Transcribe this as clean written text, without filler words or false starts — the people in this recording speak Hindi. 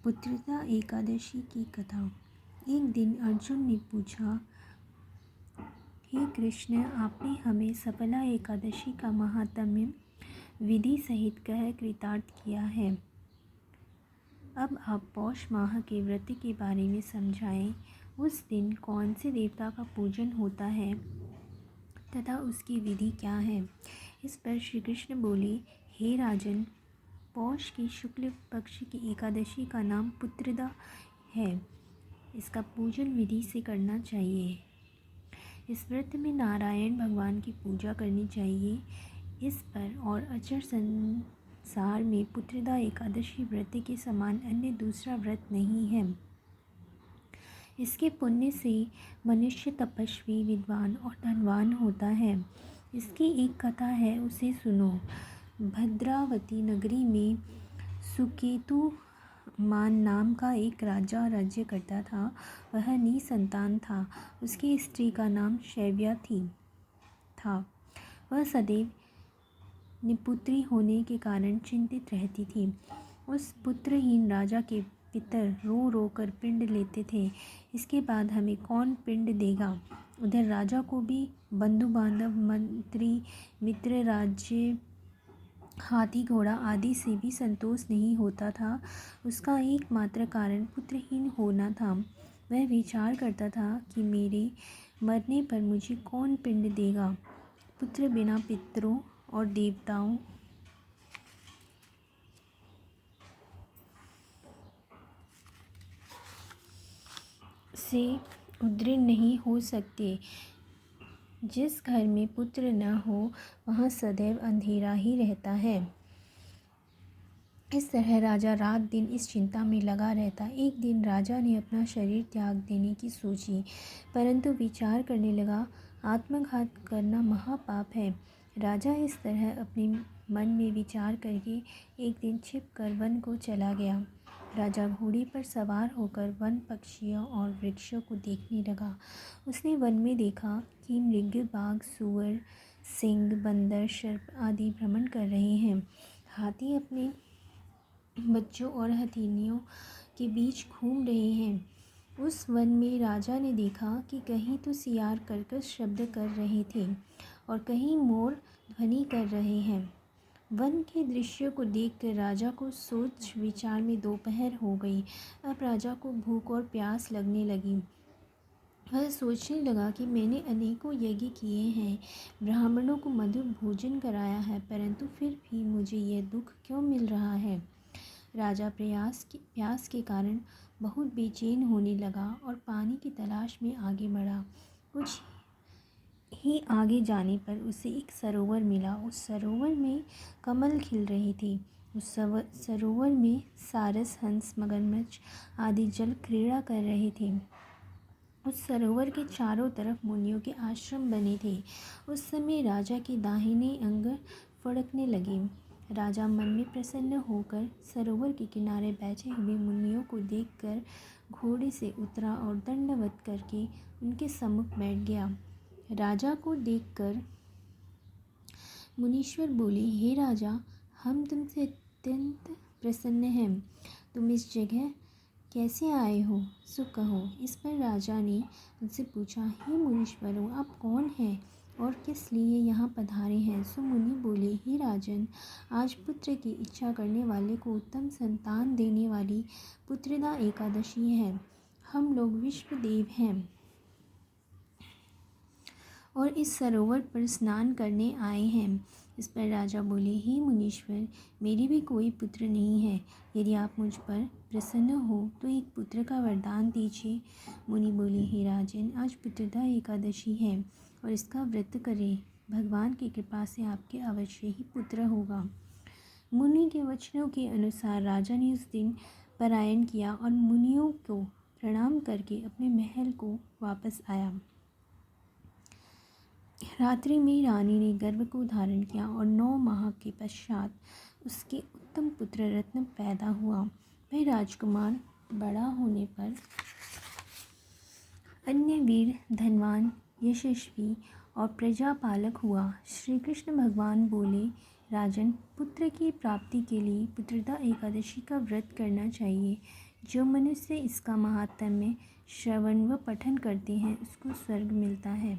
पुत्रदा एकादशी की कथा। एक दिन अर्जुन ने पूछा, हे कृष्ण, आपने हमें सफला एकादशी का महात्म्य विधि सहित कह कृतार्थ किया है। अब आप पौष माह के व्रत के बारे में समझाएं। उस दिन कौन से देवता का पूजन होता है तथा उसकी विधि क्या है। इस पर श्री कृष्ण बोले, हे राजन, पौष की शुक्ल पक्ष की एकादशी का नाम पुत्रदा है। इसका पूजन विधि से करना चाहिए। इस व्रत में नारायण भगवान की पूजा करनी चाहिए। इस पर और अचर संसार में पुत्रदा एकादशी व्रत के समान अन्य दूसरा व्रत नहीं है। इसके पुण्य से मनुष्य तपस्वी, विद्वान और धनवान होता है। इसकी एक कथा है, उसे सुनो। भद्रावती नगरी में सुकेतु मान नाम का एक राजा राज्य करता था। वह निसंतान था। उसकी स्त्री का नाम शैव्या था। वह सदैव निपुत्री होने के कारण चिंतित रहती थी। उस पुत्रहीन राजा के पितर रो रो कर पिंड लेते थे। इसके बाद हमें कौन पिंड देगा। उधर राजा को भी बंधु बांधव, मंत्री, मित्र, राज्य, हाथी घोड़ा आदि से भी संतोष नहीं होता था। उसका एकमात्र कारण पुत्रहीन होना था। वह विचार करता था कि मेरे मरने पर मुझे कौन पिंड देगा। पुत्र बिना पितरों और देवताओं से उद्रीन नहीं हो सकते। जिस घर में पुत्र न हो वहाँ सदैव अंधेरा ही रहता है। इस तरह राजा रात दिन इस चिंता में लगा रहता। एक दिन राजा ने अपना शरीर त्याग देने की सोची, परंतु विचार करने लगा, आत्मघात करना महापाप है। राजा इस तरह अपने मन में विचार करके एक दिन छिपकर वन को चला गया। राजा घोड़े पर सवार होकर वन पक्षियों और वृक्षों को देखने लगा। उसने वन में देखा कि मृग, बाघ, सूअर, सिंह, बंदर, सर्प आदि भ्रमण कर रहे हैं। हाथी अपने बच्चों और हथिनियों के बीच घूम रहे हैं। उस वन में राजा ने देखा कि कहीं तो सियार कर्कश शब्द कर रहे थे और कहीं मोर ध्वनि कर रहे हैं। वन के दृश्य को देखकर राजा को सोच विचार में दोपहर हो गई। अब राजा को भूख और प्यास लगने लगी। वह सोचने लगा कि मैंने अनेकों यज्ञ किए हैं, ब्राह्मणों को मधुर भोजन कराया है, परंतु फिर भी मुझे यह दुख क्यों मिल रहा है। राजा प्यास के कारण बहुत बेचैन होने लगा और पानी की तलाश में आगे बढ़ा। कुछ ही आगे जाने पर उसे एक सरोवर मिला। उस सरोवर में कमल खिल रहे थे। उस सरोवर में सारस, हंस, मगरमच्छ आदि जल क्रीड़ा कर रहे थे। उस सरोवर के चारों तरफ मुनियों के आश्रम बने थे। उस समय राजा के दाहिने अंग फड़कने लगे। राजा मन में प्रसन्न होकर सरोवर के किनारे बैठे हुए मुनियों को देखकर घोड़े से उतरा और दंडवत करके उनके सम्मुख बैठ गया। राजा को देखकर मुनीश्वर बोले, हे राजा, हम तुमसे अत्यंत प्रसन्न हैं। तुम इस जगह कैसे आए हो, सो कहो। इस पर राजा ने उनसे पूछा, हे मुनीश्वरों, आप कौन हैं और किस लिए यहाँ पधारे हैं। सो मुनि बोले, हे राजन, आज पुत्र की इच्छा करने वाले को उत्तम संतान देने वाली पुत्रदा एकादशी है। हम लोग विश्वदेव हैं और इस सरोवर पर स्नान करने आए हैं। इस पर राजा बोले, हे मुनीश्वर, मेरी भी कोई पुत्र नहीं है। यदि आप मुझ पर प्रसन्न हो तो एक पुत्र का वरदान दीजिए। मुनि बोले, हे राजन, आज पुत्रदा एकादशी है और इसका व्रत करें। भगवान की कृपा से आपके अवश्य ही पुत्र होगा। मुनि के वचनों के अनुसार राजा ने उस दिन पलायन किया और मुनियों को प्रणाम करके अपने महल को वापस आया। रात्रि में रानी ने गर्भ को धारण किया और 9 माह के पश्चात उसके उत्तम पुत्र रत्न पैदा हुआ। वह राजकुमार बड़ा होने पर अन्य वीर, धनवान, यशस्वी और प्रजापालक हुआ। श्री कृष्ण भगवान बोले, राजन, पुत्र की प्राप्ति के लिए पुत्रदा एकादशी का व्रत करना चाहिए। जो मनुष्य इसका महात्म्य श्रवण व पठन करते हैं उसको स्वर्ग मिलता है।